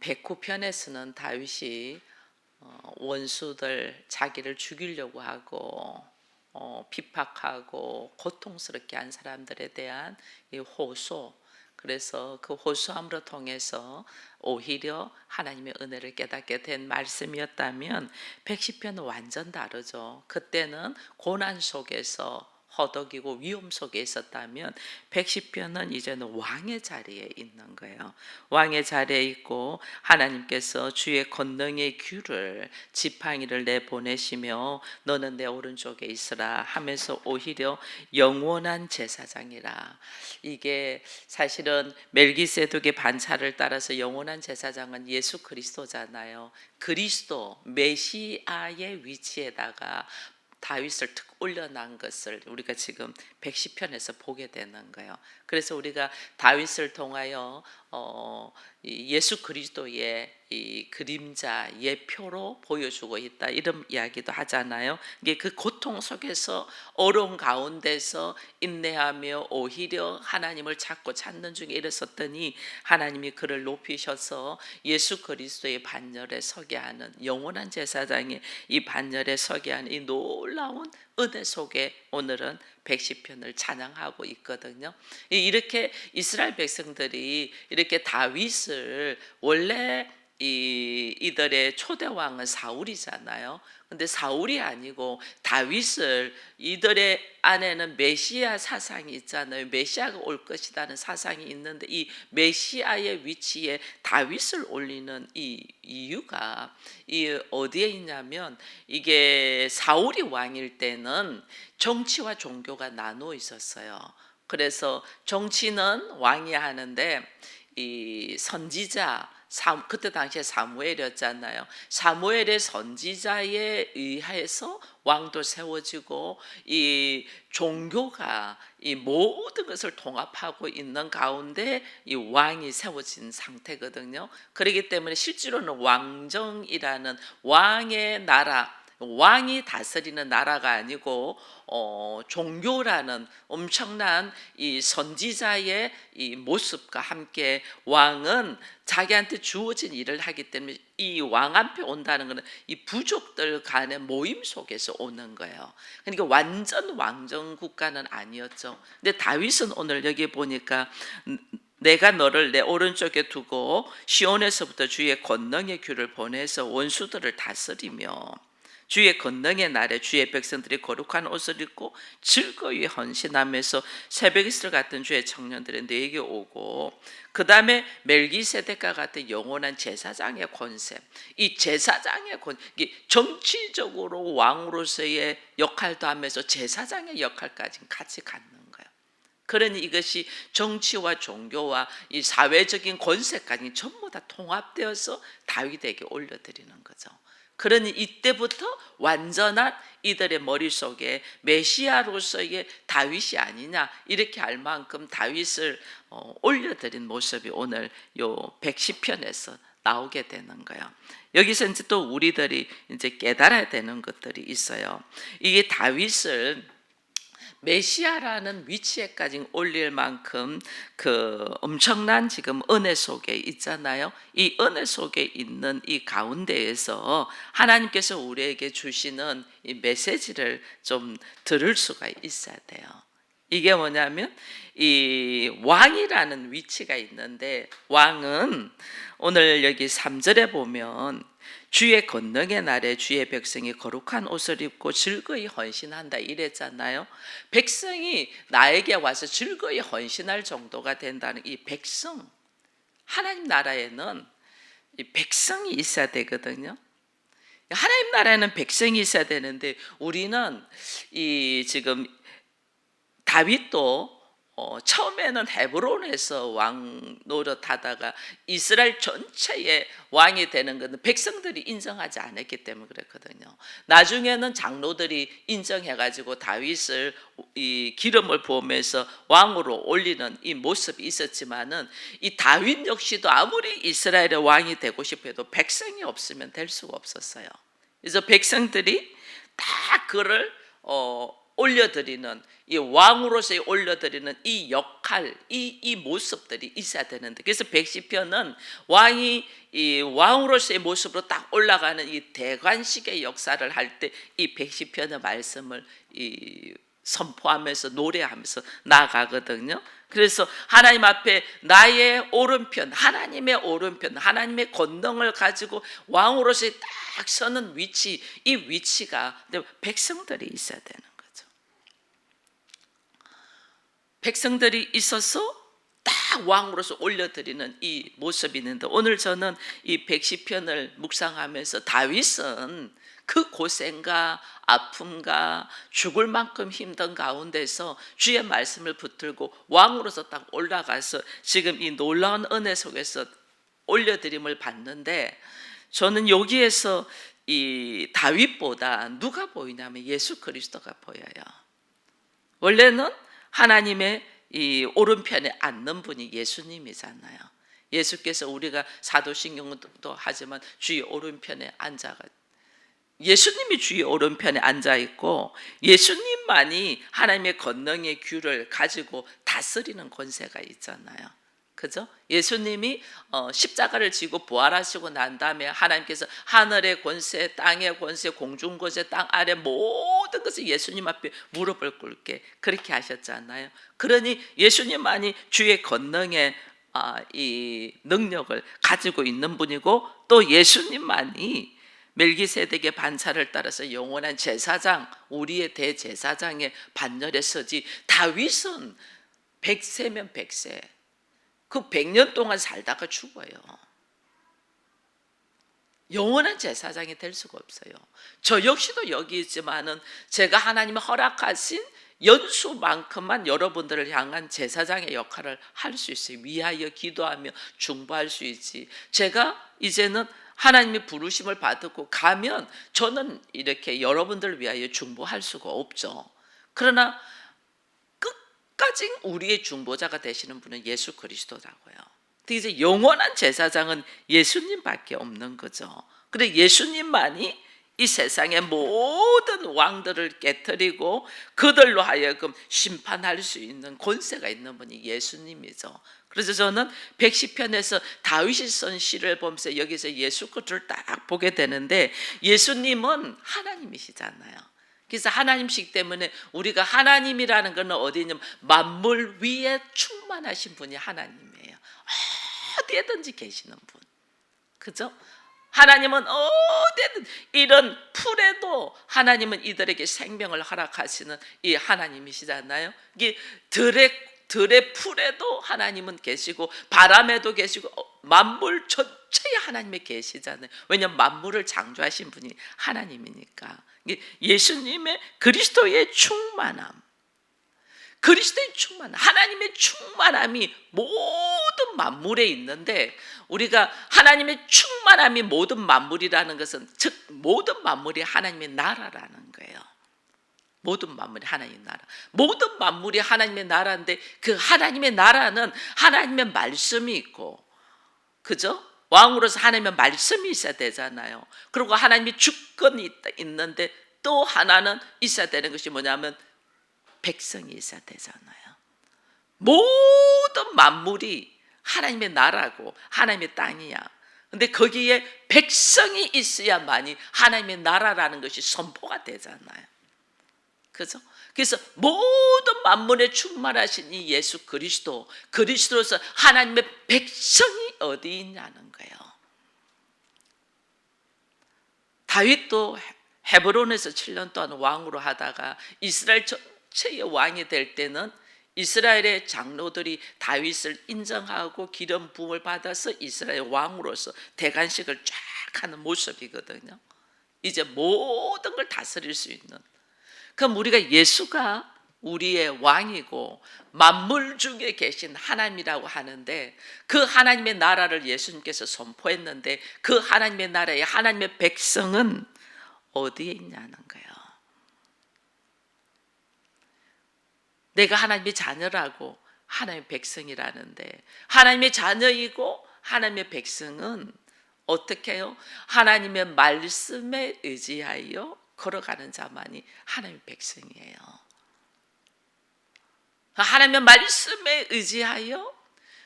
백호편에서는 다윗이 원수들 자기를 죽이려고 하고 핍박하고 고통스럽게 한 사람들에 대한 이 호소, 그래서 그 호소함으로 통해서 오히려 하나님의 은혜를 깨닫게 된 말씀이었다면, 백시편은 완전 다르죠. 그때는 고난 속에서 허덕이고 위험 속에 있었다면, 백시편은 이제는 왕의 자리에 있는 거예요. 왕의 자리에 있고 하나님께서 주의 권능의 귤을 지팡이를 내보내시며 너는 내 오른쪽에 있으라 하면서 오히려 영원한 제사장이라. 이게 사실은 멜기세덱의 반차를 따라서 영원한 제사장은 예수 그리스도잖아요. 그리스도 메시아의 위치에다가 다윗을 툭 올려놓은 것을 우리가 지금 백시편에서 보게 되는 거예요. 그래서 우리가 다윗을 통하여 예수 그리스도의 이 그림자 예표로 보여주고 있다, 이런 이야기도 하잖아요. 이게 그 고통 속에서 어려움 가운데서 인내하며 오히려 하나님을 찾고 찾는 중에 이르렀더니 하나님이 그를 높이셔서 예수 그리스도의 반열에 서게 하는, 영원한 제사장의 이 반열에 서게 하는 이 놀라운 은혜 속에 오늘은 백시편을 찬양하고 있거든요. 이렇게 이스라엘 백성들이 이렇게 다윗을, 원래 이들의 초대 왕은 사울이잖아요. 근데 사울이 아니고 다윗을, 이들의 안에는 메시아 사상이 있잖아요. 메시아가 올 것이라는 사상이 있는데 이 메시아의 위치에 다윗을 올리는 이 이유가 이 어디에 있냐면, 이게 사울이 왕일 때는 정치와 종교가 나눠 있었어요. 그래서 정치는 왕이 하는데 이 선지자, 그때 당시에 사무엘이었잖아요. 사무엘의 선지자에 의해서 왕도 세워지고 이 종교가 이 모든 것을 통합하고 있는 가운데 이 왕이 세워진 상태거든요. 그렇기 때문에 실제로는 왕정이라는 왕의 나라, 왕이 다스리는 나라가 아니고 종교라는 엄청난 이 선지자의 이 모습과 함께 왕은 자기한테 주어진 일을 하기 때문에 이 왕 앞에 온다는 것은 이 부족들 간의 모임 속에서 오는 거예요. 그러니까 완전 왕정 국가는 아니었죠. 근데 다윗은 오늘 여기 보니까 내가 너를 내 오른쪽에 두고 시온에서부터 주의 권능의 귤을 보내서 원수들을 다스리며 주의 권능의 날에 주의 백성들이 거룩한 옷을 입고 즐거이 헌신하면서 새벽이슬 같은 주의 청년들이 너에게 오고, 그 다음에 멜기세덱과 같은 영원한 제사장의 권세, 이 제사장의 이게 정치적으로 왕으로서의 역할도 하면서 제사장의 역할까지 같이 갖는 거예요. 그러니 이것이 정치와 종교와 이 사회적인 권세까지 전부 다 통합되어서 다윗에게 올려드리는 거죠. 그러니 이때부터 완전한 이들의 머릿속에 메시아로서의 다윗이 아니냐, 이렇게 할 만큼 다윗을 올려드린 모습이 오늘 요 110편에서 나오게 되는 거예요. 여기서 이제 또 우리들이 이제 깨달아야 되는 것들이 있어요. 이게 다윗을 메시아라는 위치에까지 올릴 만큼 그 엄청난 지금 은혜 속에 있잖아요. 이 은혜 속에 있는 이 가운데에서 하나님께서 우리에게 주시는 이 메시지를 좀 들을 수가 있어야 돼요. 이게 뭐냐면 이 왕이라는 위치가 있는데, 왕은 오늘 여기 3절에 보면 주의 권능의 날에 주의 백성이 거룩한 옷을 입고 즐거이 헌신한다 이랬잖아요. 백성이 나에게 와서 즐거이 헌신할 정도가 된다는 이 백성, 하나님 나라에는 이 백성이 있어야 되거든요. 하나님 나라에는 백성이 있어야 되는데, 우리는 이 지금 다윗도 처음에는 헤브론에서 왕 노릇하다가 이스라엘 전체의 왕이 되는 것은 백성들이 인정하지 않았기 때문에 그랬거든요. 나중에는 장로들이 인정해가지고 다윗을 이 기름을 부으면서 왕으로 올리는 이 모습이 있었지만은, 이 다윗 역시도 아무리 이스라엘의 왕이 되고 싶어도 백성이 없으면 될 수가 없었어요. 그래서 백성들이 다 그를 올려드리는 이 왕으로서의 올려드리는 이 역할, 이 모습들이 있어야 되는데, 그래서 백시편은 왕이 이 왕으로서의 모습으로 딱 올라가는 이 대관식의 역사를 할 때 이 백시편의 말씀을 이 선포하면서 노래하면서 나아가거든요. 그래서 하나님 앞에 나의 오른편, 하나님의 오른편, 하나님의 권능을 가지고 왕으로서 딱 서는 위치, 이 위치가 백성들이 있어야 되는 거죠. 백성들이 있어서 딱 왕으로서 올려드리는 이 모습이 있는데, 오늘 저는 이 백시편을 묵상하면서 다윗은 그 고생과 아픔과 죽을 만큼 힘든 가운데서 주의 말씀을 붙들고 왕으로서 딱 올라가서 지금 이 놀라운 은혜 속에서 올려드림을 받는데, 저는 여기에서 이 다윗보다 누가 보이냐면 예수 그리스도가 보여요. 원래는 하나님의 이 오른편에 앉는 분이 예수님이잖아요. 예수께서 우리가 사도신경도 하지만 주의 오른편에 앉아가, 예수님이 주의 오른편에 앉아 있고 예수님만이 하나님의 권능의 귤을 가지고 다스리는 권세가 있잖아요. 그죠? 예수님이 십자가를 지고 부활하시고 난 다음에 하나님께서 하늘의 권세, 땅의 권세, 공중 권세, 땅 아래 모든 것을 예수님 앞에 무릎을 꿇게 그렇게 하셨잖아요. 그러니 예수님만이 주의 권능의 이 능력을 가지고 있는 분이고, 또 예수님만이 멜기세덱의 반차를 따라서 영원한 제사장, 우리의 대제사장의 반열에 서지, 다윗은 100세면 100세, 그 100년 동안 살다가 죽어요. 영원한 제사장이 될 수가 없어요. 저 역시도 여기 있지만은 제가 하나님이 허락하신 연수만큼만 여러분들을 향한 제사장의 역할을 할 수 있어요. 위하여 기도하며 중보할 수 있지. 제가 이제는 하나님의 부르심을 받고 가면 저는 이렇게 여러분들을 위하여 중보할 수가 없죠. 그러나 끝까지 우리의 중보자가 되시는 분은 예수 그리스도라고요. 이제 영원한 제사장은 예수님밖에 없는 거죠. 그래 예수님만이 이 세상의 모든 왕들을 깨뜨리고 그들로 하여금 심판할 수 있는 권세가 있는 분이 예수님이죠. 그래서 저는 백시편에서 다윗이 쓴 시를 보면서 여기서 예수 그리스도를 딱 보게 되는데, 예수님은 하나님이시잖아요. 그래서 하나님이시기 때문에 우리가 하나님이라는 것은 어디 있냐면 만물 위에 충만하신 분이 하나님이에요. 어디에든지 계시는 분. 그죠? 하나님은 어디든, 이런 풀에도 하나님은 이들에게 생명을 허락하시는 이 하나님이시잖아요. 이게 들의 풀에도 하나님은 계시고 바람에도 계시고 만물 전체에 하나님이 계시잖아요. 왜냐하면 만물을 창조하신 분이 하나님이니까. 예수님의 그리스도의 충만함, 그리스도의 충만, 하나님의 충만함이 모든 만물에 있는데, 우리가 하나님의 충만함이 모든 만물이라는 것은 즉 모든 만물이 하나님의 나라라는 거예요. 모든 만물이 하나님의 나라, 모든 만물이 하나님의 나라인데, 그 하나님의 나라는 하나님의 말씀이 있고, 그죠? 왕으로서 하나님의 말씀이 있어야 되잖아요. 그리고 하나님의 주권이 있는데 또 하나는 있어야 되는 것이 뭐냐면 백성이 있어야 되잖아요. 모든 만물이 하나님의 나라고 하나님의 땅이야. 근데 거기에 백성이 있어야만이 하나님의 나라라는 것이 선포가 되잖아요. 그죠? 그래서 모든 만물에 충만하신 이 예수 그리스도, 그리스도로서 하나님의 백성이 어디 있냐는 거예요. 다윗도 헤브론에서 7년 동안 왕으로 하다가 이스라엘 전체의 왕이 될 때는 이스라엘의 장로들이 다윗을 인정하고 기름 부음을 받아서 이스라엘 왕으로서 대관식을 쫙 하는 모습이거든요. 이제 모든 걸 다스릴 수 있는. 그럼 우리가 예수가 우리의 왕이고 만물 중에 계신 하나님이라고 하는데, 그 하나님의 나라를 예수님께서 선포했는데 그 하나님의 나라에 하나님의 백성은 어디에 있냐는 거예요. 내가 하나님의 자녀라고 하나님의 백성이라는데, 하나님의 자녀이고 하나님의 백성은 어떻게 해요? 하나님의 말씀에 의지하여 걸어가는 자만이 하나님의 백성이에요. 하나님의 말씀에 의지하여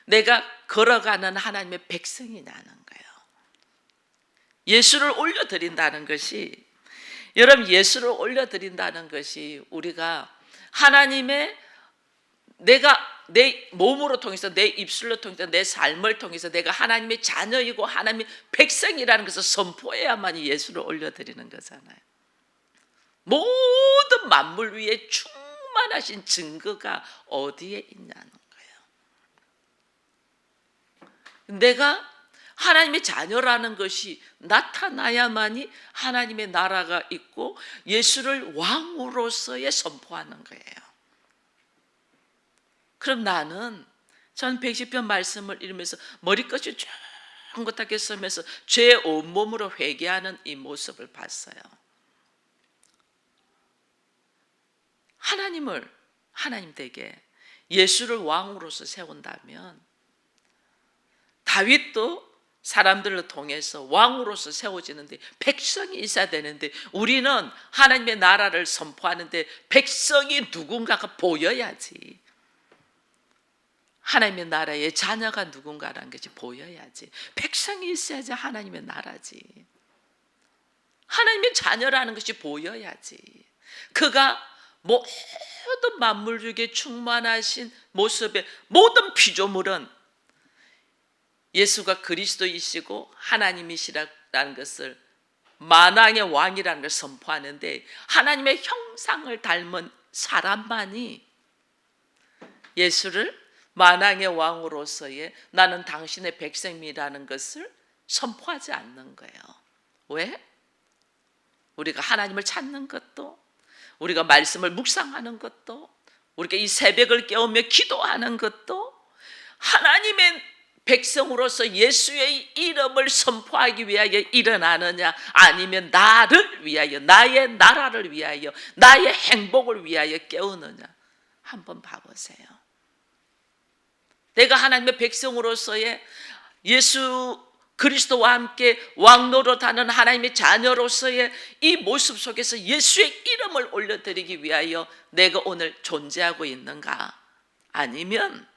내가 걸어가는 하나님의 백성이냐는 거예요. 예수를 올려드린다는 것이, 여러분, 예수를 올려드린다는 것이 우리가 하나님의, 내가 내 몸으로 통해서, 내 입술로 통해서, 내 삶을 통해서 내가 하나님의 자녀이고 하나님의 백성이라는 것을 선포해야만 예수를 올려드리는 거잖아요. 모든 만물 위에 충만하신 증거가 어디에 있냐는 거예요. 내가 하나님의 자녀라는 것이 나타나야만이 하나님의 나라가 있고 예수를 왕으로서의 선포하는 거예요. 그럼 전 110편 말씀을 읽으면서 머리끝이 쫑긋하게 서면서 죄 온몸으로 회개하는 이 모습을 봤어요. 하나님 댁에 예수를 왕으로서 세운다면, 다윗도 사람들을 통해서 왕으로서 세워지는데 백성이 있어야 되는데, 우리는 하나님의 나라를 선포하는데 백성이 누군가가 보여야지, 하나님의 나라의 자녀가 누군가라는 것이 보여야지, 백성이 있어야지 하나님의 나라지, 하나님의 자녀라는 것이 보여야지. 그가 모든 만물 중에 충만하신 모습의 모든 피조물은 예수가 그리스도이시고 하나님이시라는 것을, 만왕의 왕이라는 걸 선포하는데, 하나님의 형상을 닮은 사람만이 예수를 만왕의 왕으로서의 나는 당신의 백성이라는 것을 선포하지 않는 거예요. 왜? 우리가 하나님을 찾는 것도, 우리가 말씀을 묵상하는 것도, 우리가 이 새벽을 깨우며 기도하는 것도 하나님의 백성으로서 예수의 이름을 선포하기 위하여 일어나느냐, 아니면 나를 위하여, 나의 나라를 위하여, 나의 행복을 위하여 깨우느냐, 한번 봐보세요. 내가 하나님의 백성으로서의 예수 그리스도와 함께 왕노릇하는 하나님의 자녀로서의 이 모습 속에서 예수의 이름을 올려드리기 위하여 내가 오늘 존재하고 있는가? 아니면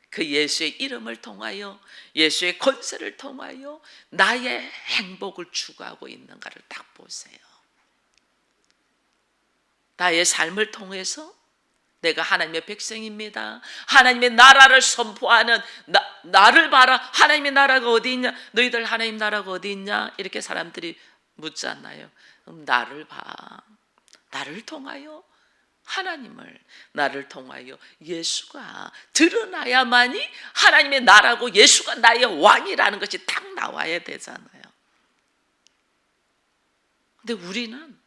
그 예수의 이름을 통하여, 예수의 권세를 통하여 나의 행복을 추구하고 있는가를 딱 보세요. 나의 삶을 통해서 내가 하나님의 백성입니다, 하나님의 나라를 선포하는, 나를 봐라, 하나님의 나라가 어디 있냐, 너희들 하나님 나라가 어디 있냐, 이렇게 사람들이 묻지 않나요? 나를 봐. 나를 통하여 하나님을, 나를 통하여 예수가 드러나야만이 하나님의 나라고 예수가 나의 왕이라는 것이 딱 나와야 되잖아요. 근데 우리는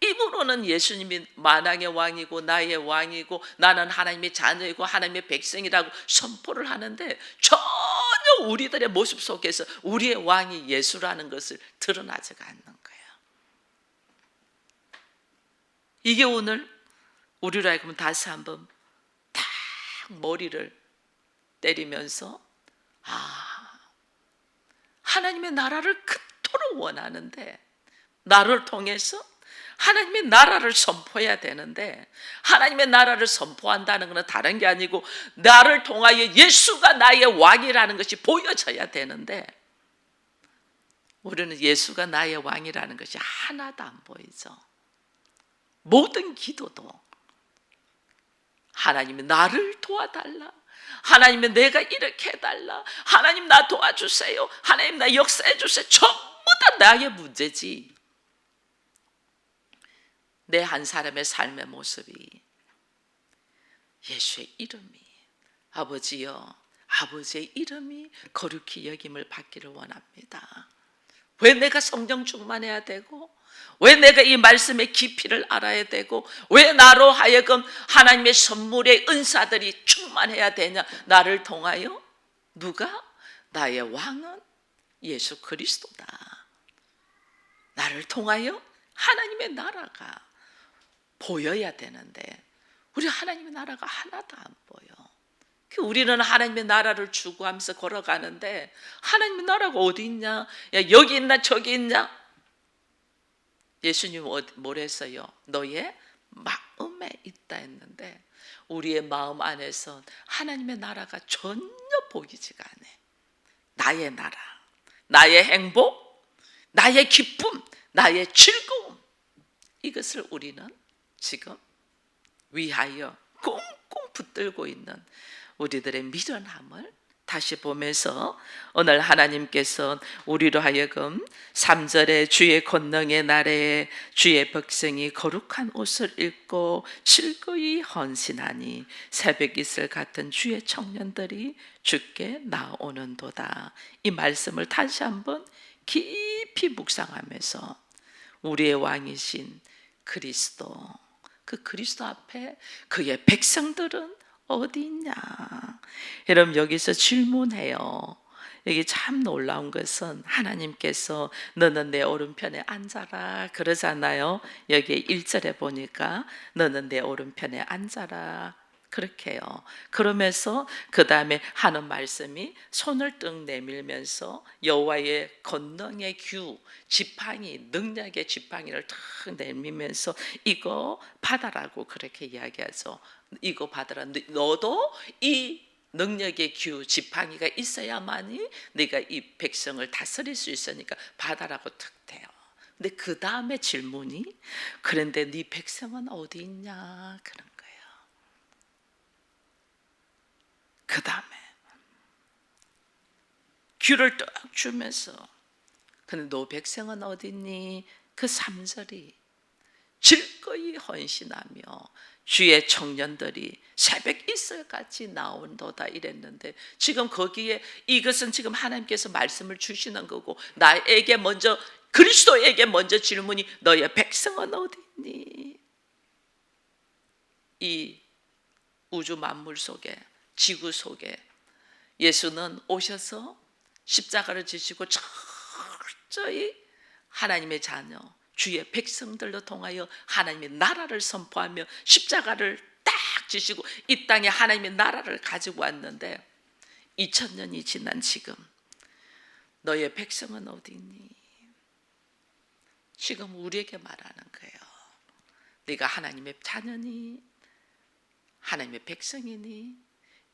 입으로는 예수님이 만왕의 왕이고 나의 왕이고 나는 하나님의 자녀이고 하나님의 백성이라고 선포를 하는데, 전혀 우리들의 모습 속에서 우리의 왕이 예수라는 것을 드러나지가 않는 거예요. 이게 오늘 우리로 하여금 다시 한번 딱 머리를 때리면서, 하나님의 나라를 그토록 원하는데, 나를 통해서 하나님의 나라를 선포해야 되는데, 하나님의 나라를 선포한다는 것은 다른 게 아니고 나를 통하여 예수가 나의 왕이라는 것이 보여져야 되는데, 우리는 예수가 나의 왕이라는 것이 하나도 안 보이죠. 모든 기도도 하나님이 나를 도와달라, 하나님이 내가 이렇게 해달라, 하나님 나 도와주세요, 하나님 나 역사해 주세요, 전부 다 나의 문제지, 내 한 사람의 삶의 모습이 예수의 이름이, 아버지여, 아버지의 이름이 거룩히 여김을 받기를 원합니다. 왜 내가 성령 충만해야 되고, 왜 내가 이 말씀의 깊이를 알아야 되고, 왜 나로 하여금 하나님의 선물의 은사들이 충만해야 되냐? 나를 통하여 누가? 나의 왕은 예수 그리스도다. 나를 통하여 하나님의 나라가 보여야 되는데, 우리 하나님의 나라가 하나도 안 보여. 우리는 하나님의 나라를 추구하면서 걸어가는데, 하나님의 나라가 어디 있냐? 야, 여기 있나 저기 있냐? 예수님 뭘 했어요? 너의 마음에 있다 했는데, 우리의 마음 안에선 하나님의 나라가 전혀 보이지가 않아. 나의 나라, 나의 행복, 나의 기쁨, 나의 즐거움, 이것을 우리는 지금 위하여 꽁꽁 붙들고 있는 우리들의 미련함을 다시 보면서 오늘 하나님께서 우리로 하여금 3절에 주의 권능의 날에 주의 백성이 거룩한 옷을 입고 즐거이 헌신하니 새벽 이슬 같은 주의 청년들이 주께 나오는도다. 이 말씀을 다시 한번 깊이 묵상하면서 우리의 왕이신 그리스도, 그 그리스도 앞에 그의 백성들은 어디 있냐? 여러분, 여기서 질문해요. 여기 참 놀라운 것은 하나님께서 너는 내 오른편에 앉아라 그러잖아요. 여기 1절에 보니까 너는 내 오른편에 앉아라 그렇게 해요. 그러면서 그 다음에 하는 말씀이 손을 뜩 내밀면서 여호와의 권능의 규, 지팡이, 능력의 지팡이를 탁 내밀면서 이거 받아라고 그렇게 이야기하죠. 이거 받아라. 너도 이 능력의 규, 지팡이가 있어야만이 네가 이 백성을 다스릴 수 있으니까 받아라고 탁 돼요. 근데 그 다음에 질문이 그런데 네 백성은 어디 있냐 그런 거예요. 그 다음에 귀를 딱 주면서 근데 너 백성은 어디 있니? 그 3절이 즐거이 헌신하며 주의 청년들이 새벽 이슬같이 나온도다 이랬는데 지금 거기에 이것은 지금 하나님께서 말씀을 주시는 거고 나에게 먼저 그리스도에게 먼저 질문이 너의 백성은 어디 있니? 이 우주 만물 속에 지구 속에 예수는 오셔서 십자가를 지시고 철저히 하나님의 자녀 주의 백성들로 통하여 하나님의 나라를 선포하며 십자가를 딱 지시고 이 땅에 하나님의 나라를 가지고 왔는데 2000년이 지난 지금 너의 백성은 어디 있니? 지금 우리에게 말하는 거예요. 네가 하나님의 자녀니? 하나님의 백성이니?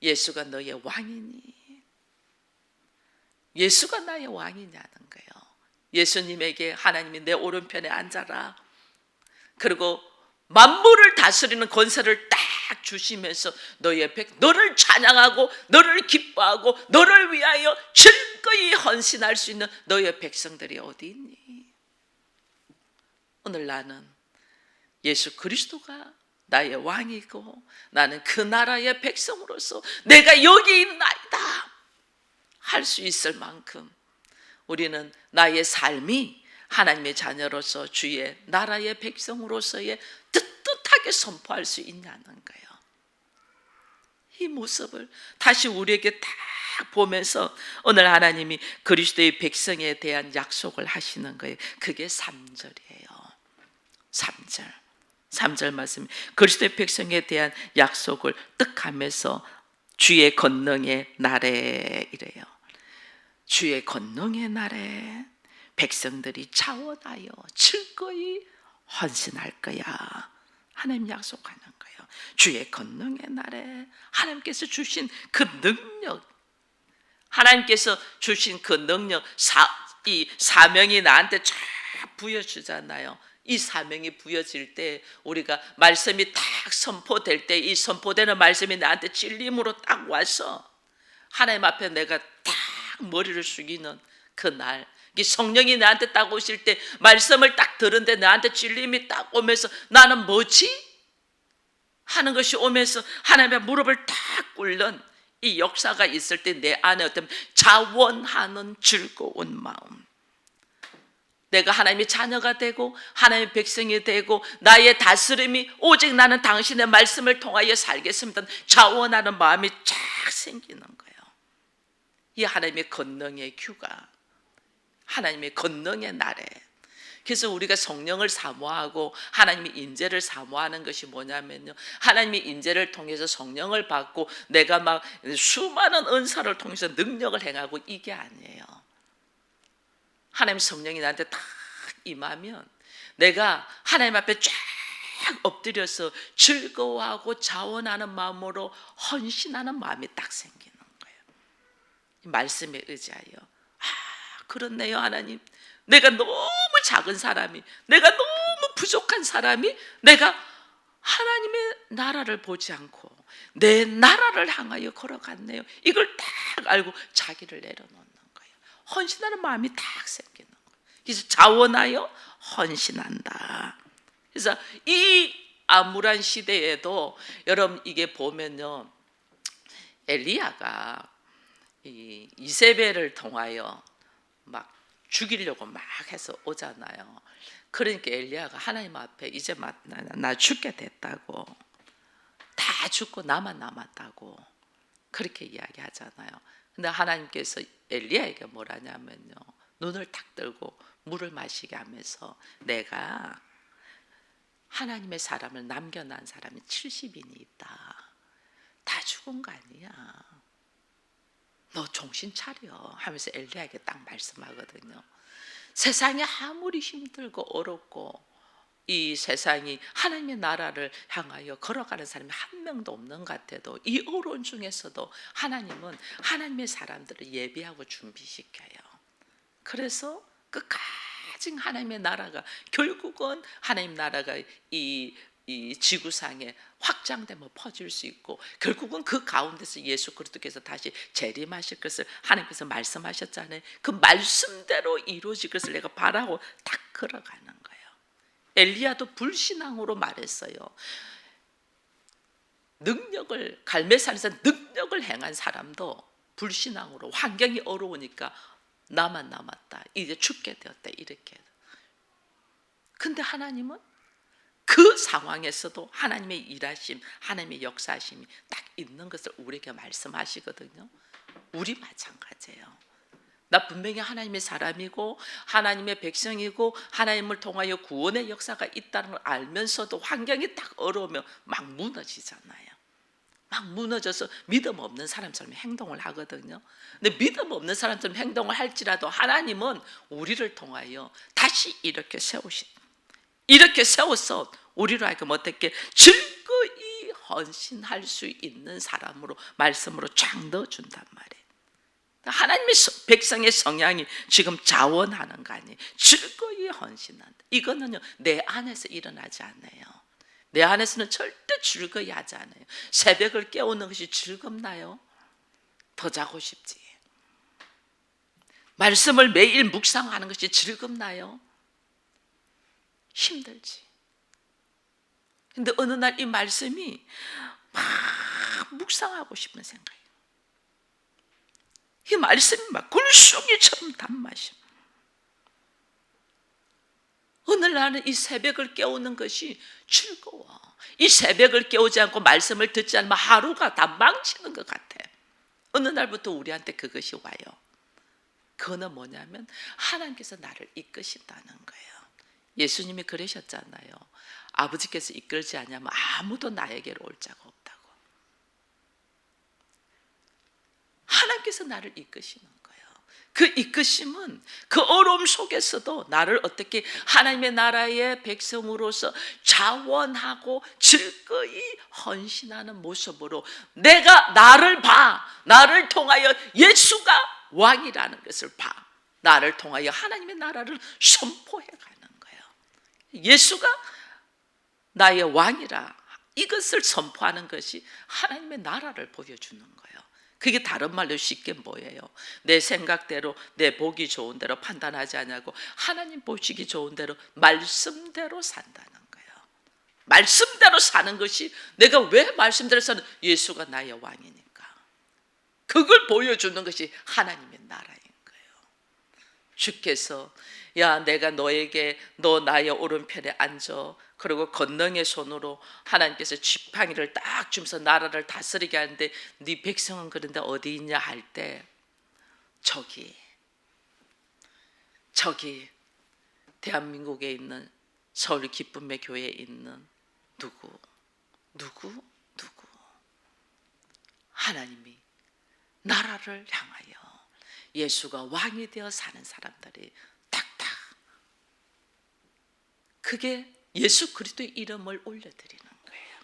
예수가 너의 왕이니? 예수가 나의 왕이냐는 거예요. 예수님에게 하나님이 내 오른편에 앉아라. 그리고 만물을 다스리는 권세를 딱 주시면서 너를 찬양하고 너를 기뻐하고 너를 위하여 즐거이 헌신할 수 있는 너의 백성들이 어디 있니? 오늘 나는 예수 그리스도가 나의 왕이고 나는 그 나라의 백성으로서 내가 여기 있나이다 할 수 있을 만큼 우리는 나의 삶이 하나님의 자녀로서 주의 나라의 백성으로서의 뜨뜻하게 선포할 수 있냐는 거예요. 이 모습을 다시 우리에게 딱 보면서 오늘 하나님이 그리스도의 백성에 대한 약속을 하시는 거예요. 그게 3절이에요. 3절 말씀. 그리스도의 백성에 대한 약속을 뜻하면서 주의 권능의 날에 이래요. 주의 권능의 날에 백성들이 차원하여 즐거이 헌신할 거야. 하나님 약속하는 거예요. 주의 권능의 날에 하나님께서 주신 그 능력, 하나님께서 주신 그 능력, 이 사명이 나한테 쫙 부여주잖아요. 이 사명이 부여질 때 우리가 말씀이 딱 선포될 때 이 선포되는 말씀이 나한테 찔림으로 딱 와서 하나님 앞에 내가 딱 머리를 숙이는 그날 이 성령이 나한테 딱 오실 때 말씀을 딱 들은데 나한테 찔림이 딱 오면서 나는 뭐지? 하는 것이 오면서 하나님의 무릎을 딱 꿇는 이 역사가 있을 때 내 안에 어떤 자원하는 즐거운 마음, 내가 하나님의 자녀가 되고 하나님의 백성이 되고 나의 다스림이 오직 나는 당신의 말씀을 통하여 살겠습니다 자원하는 마음이 쫙 생기는 거예요. 이 하나님의 권능의 규가 하나님의 권능의 날에 그래서 우리가 성령을 사모하고 하나님의 인재를 사모하는 것이 뭐냐면요, 하나님의 인재를 통해서 성령을 받고 내가 막 수많은 은사를 통해서 능력을 행하고 이게 아니에요. 하나님 성령이 나한테 딱 임하면 내가 하나님 앞에 쫙 엎드려서 즐거워하고 자원하는 마음으로 헌신하는 마음이 딱 생기는 거예요. 이 말씀에 의지하여 그렇네요 하나님, 내가 너무 작은 사람이, 내가 너무 부족한 사람이, 내가 하나님의 나라를 보지 않고 내 나라를 향하여 걸어갔네요. 이걸 딱 알고 자기를 내려놓는 거예요. 헌신하는 마음이 딱 생기는 거예요. 그래서 자원하여 헌신한다. 그래서 이 암울한 시대에도 여러분 이게 보면요, 엘리야가 이 이세벨을 통하여 막 죽이려고 막 해서 오잖아요. 그러니까 엘리야가 하나님 앞에 이제 나 죽게 됐다고, 다 죽고 나만 남았다고 그렇게 이야기하잖아요. 근데 하나님께서 엘리야에게 뭐라냐면요, 눈을 탁 뜨고 물을 마시게 하면서 내가 하나님의 사람을 남겨놓은 사람이 70인이 있다. 다 죽은 거 아니야. 너 정신 차려 하면서 엘리야에게 딱 말씀하거든요. 세상이 아무리 힘들고 어렵고 이 세상이 하나님의 나라를 향하여 걸어가는 사람이 한 명도 없는 것 같아도 이 어려운 중에서도 하나님은 하나님의 사람들을 예비하고 준비시켜요. 그래서 끝까지 하나님의 나라가, 결국은 하나님 나라가 이 지구상에 확장되면 퍼질 수 있고, 결국은 그 가운데서 예수 그리스도께서 다시 재림하실 것을 하나님께서 말씀하셨잖아요. 그 말씀대로 이루어질 것을 내가 바라고 딱 걸어가는 거예요. 엘리야도 불신앙으로 말했어요. 능력을, 갈멜산에서 능력을 행한 사람도 불신앙으로, 환경이 어려우니까 나만 남았다, 이제 죽게 되었다, 이렇게. 근데 하나님은 그 상황에서도 하나님의 일하심, 하나님의 역사하심이 딱 있는 것을 우리에게 말씀하시거든요. 우리 마찬가지예요. 나 분명히 하나님의 사람이고 하나님의 백성이고 하나님을 통하여 구원의 역사가 있다는 걸 알면서도 환경이 딱 어려우면 막 무너지잖아요. 막 무너져서 믿음 없는 사람처럼 행동을 하거든요. 근데 믿음 없는 사람처럼 행동을 할지라도 하나님은 우리를 통하여 다시 이렇게 세워서 우리로 하여금 어떻게 즐거이 헌신할 수 있는 사람으로, 말씀으로 쫙 넣어준단 말이에요. 하나님의 백성의 성향이 지금 자원하는 거 아니에요. 즐거이 헌신한다. 이거는요, 내 안에서 일어나지 않아요. 내 안에서는 절대 즐거이 하지 않아요. 새벽을 깨우는 것이 즐겁나요? 더 자고 싶지. 말씀을 매일 묵상하는 것이 즐겁나요? 힘들지. 근데 어느 날 이 말씀이 막 묵상하고 싶은 생각이에요. 이 말씀이 막 굴송이처럼 단맛이. 어느 날은 이 새벽을 깨우는 것이 즐거워. 이 새벽을 깨우지 않고 말씀을 듣지 않으면 하루가 다 망치는 것 같아. 어느 날부터 우리한테 그것이 와요. 그거는 뭐냐면 하나님께서 나를 이끄신다는 거예요. 예수님이 그러셨잖아요. 아버지께서 이끌지 않으면 아무도 나에게로 올 자가 없다고. 하나님께서 나를 이끄시는 거예요. 그 이끄심은 그 어려움 속에서도 나를 어떻게 하나님의 나라의 백성으로서 자원하고 즐거이 헌신하는 모습으로, 내가 나를 봐, 나를 통하여 예수가 왕이라는 것을 봐, 나를 통하여 하나님의 나라를 선포해 가는 거예요. 예수가 나의 왕이라, 이것을 선포하는 것이 하나님의 나라를 보여주는 거예요. 그게 다른 말로 쉽게 뭐예요? 내 생각대로, 내 보기 좋은 대로 판단하지 않고 하나님 보시기 좋은 대로 말씀대로 산다는 거예요. 말씀대로 사는 것이, 내가 왜 말씀대로 사는, 예수가 나의 왕이니까 그걸 보여주는 것이 하나님의 나라인 거예요. 주께서 야, 내가 너에게, 너 나의 오른편에 앉아, 그리고 권능의 손으로 하나님께서 지팡이를 딱 주면서 나라를 다스리게 하는데 네 백성은 그런데 어디 있냐 할 때, 저기 대한민국에 있는 서울 기쁨의 교회에 있는 누구 하나님이 나라를 향하여 예수가 왕이 되어 사는 사람들이 탁탁, 그게 예수 그리스도의 이름을 올려드리는 거예요.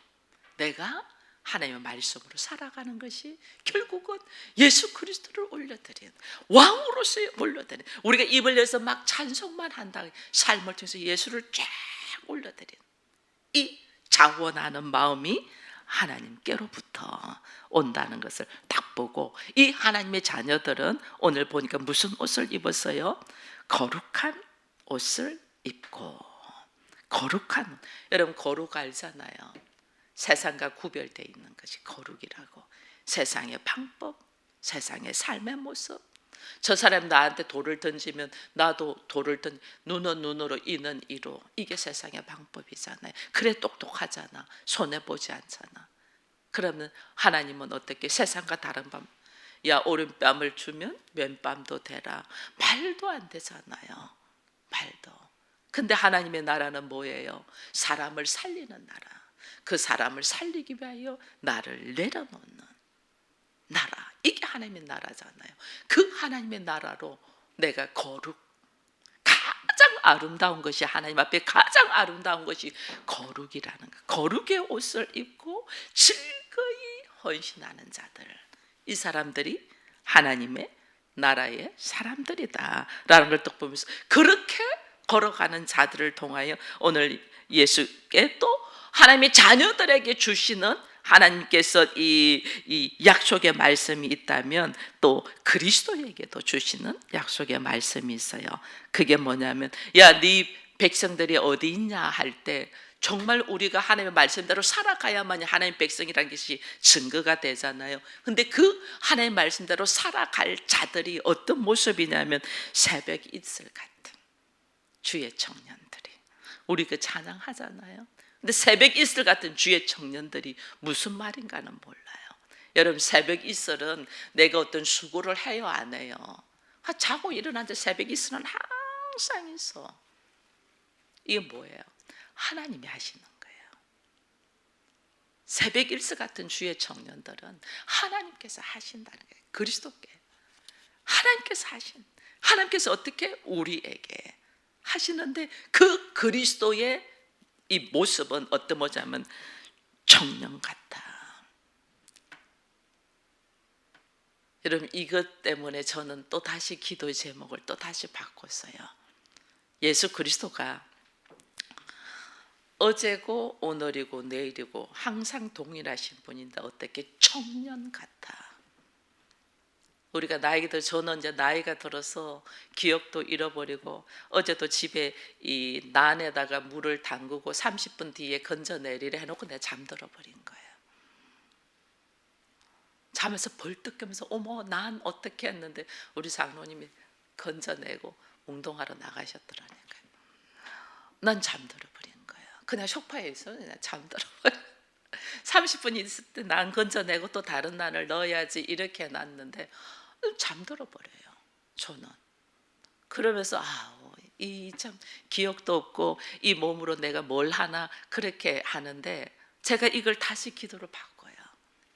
내가 하나님의 말씀으로 살아가는 것이 결국은 예수 그리스도를 올려드리는, 왕으로서의 올려드리는, 우리가 입을 열어서 막 찬송만 한다, 삶을 통해서 예수를 쫙 올려드리는 이 자원하는 마음이 하나님께로부터 온다는 것을 딱 보고, 이 하나님의 자녀들은 오늘 보니까 무슨 옷을 입었어요? 거룩한 옷을 입고. 거룩한, 여러분 거룩 알잖아요. 세상과 구별되어 있는 것이 거룩이라고. 세상의 방법, 세상의 삶의 모습. 저 사람 나한테 돌을 던지면 나도 돌을 눈은 눈으로 이는 이로. 이게 세상의 방법이잖아요. 그래 똑똑하잖아. 손해보지 않잖아. 그러면 하나님은 어떻게 세상과 다른 방, 야 오른뺨을 주면 왼뺨도 되라. 말도 안 되잖아요. 말도. 근데 하나님의 나라는 뭐예요? 사람을 살리는 나라. 그 사람을 살리기 위하여 나를 내려놓는 나라. 이게 하나님의 나라잖아요. 그 하나님의 나라로 내가 가장 아름다운 것이, 하나님 앞에 가장 아름다운 것이 거룩이라는 거. 거룩의 옷을 입고 즐거이 헌신하는 자들, 이 사람들이 하나님의 나라의 사람들이다라는 걸 또 보면서, 그렇게 걸어가는 자들을 통하여 오늘 예수께 또 하나님의 자녀들에게 주시는, 하나님께서 이 약속의 말씀이 있다면 또 그리스도에게도 주시는 약속의 말씀이 있어요. 그게 뭐냐면, 야, 네 백성들이 어디 있냐 할 때, 정말 우리가 하나님의 말씀대로 살아가야만 하나님의 백성이라는 것이 증거가 되잖아요. 근데 그 하나님의 말씀대로 살아갈 자들이 어떤 모습이냐면, 새벽 이슬 같은 주의 청년들이, 우리 그 찬양하잖아요. 근데 새벽 이슬 같은 주의 청년들이 무슨 말인가는 몰라요. 여러분, 새벽 이슬은 내가 어떤 수고를 해요, 안 해요? 자고 일어났는데 새벽 이슬은 항상 있어. 이게 뭐예요? 하나님이 하시는 거예요. 새벽 일스 같은 주의 청년들은 하나님께서 하신다는 거예요. 그리스도께 하나님께서 하나님께서 어떻게 우리에게 하시는데, 그 그리스도의 이 모습은 어떤 모습이냐면 청년 같다. 여러분, 이것 때문에 저는 또 다시 기도의 제목을 또 다시 바꿨어요. 예수 그리스도가 어제고 오늘이고 내일이고 항상 동일하신 분인데 어떻게 청년 같아. 우리가 나이가 들어, 저는 이제 나이가 들어서 기억도 잃어버리고, 어제도 집에 이 난에다가 물을 담그고 30분 뒤에 건져내리래 해놓고 내가 잠들어 버린 거예요. 잠에서 벌떡 깨면서 어머 난 어떻게 했는데, 우리 장로님이 건져내고 운동하러 나가셨더라니까요. 난 잠들어 버린 거예요. 그냥 소파에 있어 그냥 잠들어 버려. 30분 있을 때 난 건져내고 또 다른 난을 넣어야지 이렇게 해놨는데 잠들어 버려요, 저는. 그러면서 이 참 기억도 없고 이 몸으로 내가 뭘 하나 그렇게 하는데, 제가 이걸 다시 기도로 바꿔요.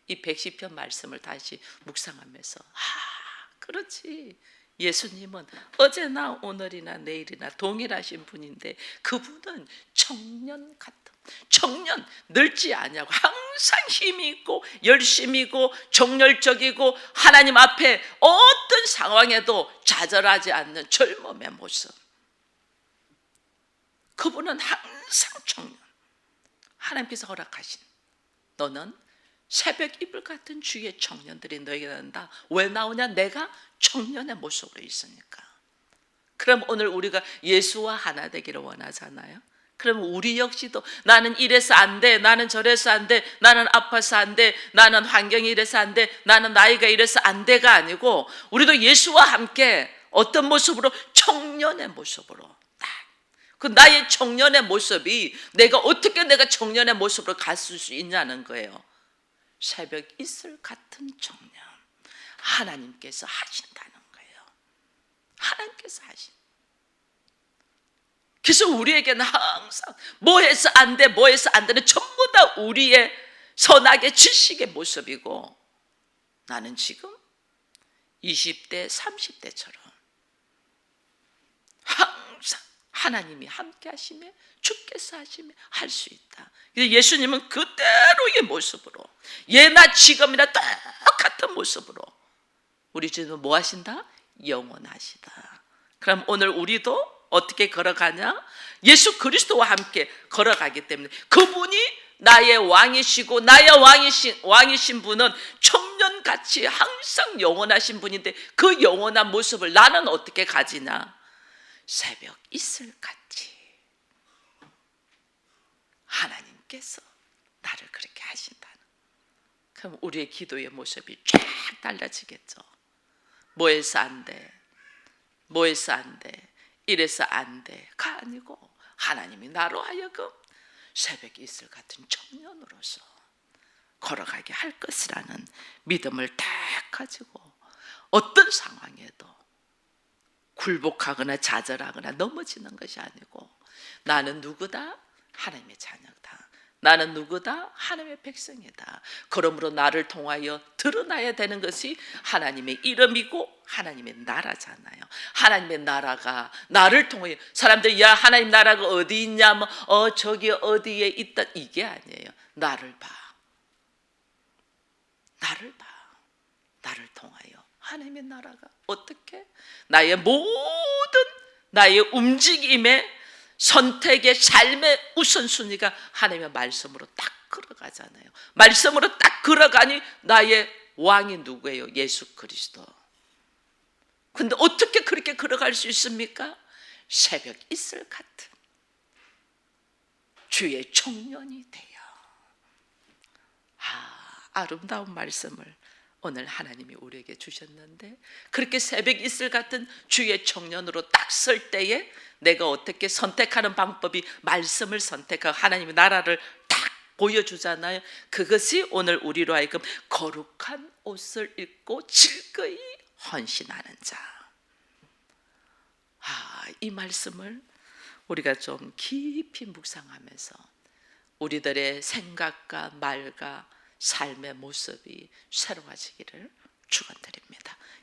이 110편 말씀을 다시 묵상하면서, 그렇지, 예수님은 어제나 오늘이나 내일이나 동일하신 분인데, 그분은 청년 같은, 청년 늙지 아니하고 항상 힘이 있고 열심히 있고 정열적이고 하나님 앞에 어떤 상황에도 좌절하지 않는 젊음의 모습. 그분은 항상 청년. 하나님께서 허락하신, 너는 새벽 이불 같은 주의 청년들이 너에게 나온다. 왜 나오냐? 내가 청년의 모습으로 있으니까. 그럼 오늘 우리가 예수와 하나 되기를 원하잖아요. 그럼 우리 역시도 나는 이래서 안 돼, 나는 저래서 안 돼, 나는 아파서 안 돼, 나는 환경이 이래서 안 돼, 나는 나이가 이래서 안 돼가 아니고, 우리도 예수와 함께 어떤 모습으로? 청년의 모습으로. 그 나의 청년의 모습이, 내가 어떻게 내가 청년의 모습으로 갔을 수 있냐는 거예요. 새벽 이슬 같은 청년, 하나님께서 하신다는 거예요. 하나님께서 그래서 우리에게는 항상 뭐 해서 안 돼, 뭐 해서 안 되는 전부 다 우리의 선악의 지식의 모습이고, 나는 지금 20대, 30대처럼 하나님이 함께 하시며 주께서 하시며 할 수 있다. 예수님은 그대로의 모습으로 예나 지금이나 똑같은 모습으로 우리 주님은 뭐 하신다? 영원하시다. 그럼 오늘 우리도 어떻게 걸어가냐? 예수 그리스도와 함께 걸어가기 때문에 그분이 나의 왕이시고 나의 왕이신 분은 청년같이 항상 영원하신 분인데 그 영원한 모습을 나는 어떻게 가지냐? 새벽 이슬같이 하나님께서 나를 그렇게 하신다는. 그럼 우리의 기도의 모습이 쫙 달라지겠죠. 뭐해서 안 돼? 뭐해서 안 돼? 이래서 안 돼?가 아니고 하나님이 나로 하여금 새벽 이슬 같은 청년으로서 걸어가게 할 것이라는 믿음을 딱 가지고 어떤 상황에도 굴복하거나 좌절하거나 넘어지는 것이 아니고 나는 누구다? 하나님의 자녀다. 나는 누구다? 하나님의 백성이다. 그러므로 나를 통하여 드러나야 되는 것이 하나님의 이름이고 하나님의 나라잖아요. 하나님의 나라가 나를 통하여 사람들이 야 하나님 나라가 어디 있냐 저기 어디에 있다 이게 아니에요. 나를 봐. 나를 봐. 나를 통하여 하나님의 나라가 어떻게 나의 모든 나의 움직임의 선택의 삶의 우선순위가 하나님의 말씀으로 딱 걸어가잖아요. 말씀으로 딱 걸어가니 나의 왕이 누구예요? 예수 그리스도. 근데 어떻게 그렇게 걸어갈 수 있습니까? 새벽 이슬 같은 주의 청년이 되어. 아름다운 말씀을 오늘 하나님이 우리에게 주셨는데 그렇게 새벽 이슬 같은 주의 청년으로 딱 설 때에 내가 어떻게 선택하는 방법이 말씀을 선택하고 하나님의 나라를 딱 보여주잖아요. 그것이 오늘 우리로 하여금 거룩한 옷을 입고 질거이 헌신하는 자. 이 말씀을 우리가 좀 깊이 묵상하면서 우리들의 생각과 말과 삶의 모습이 새로워지기를 축원드립니다.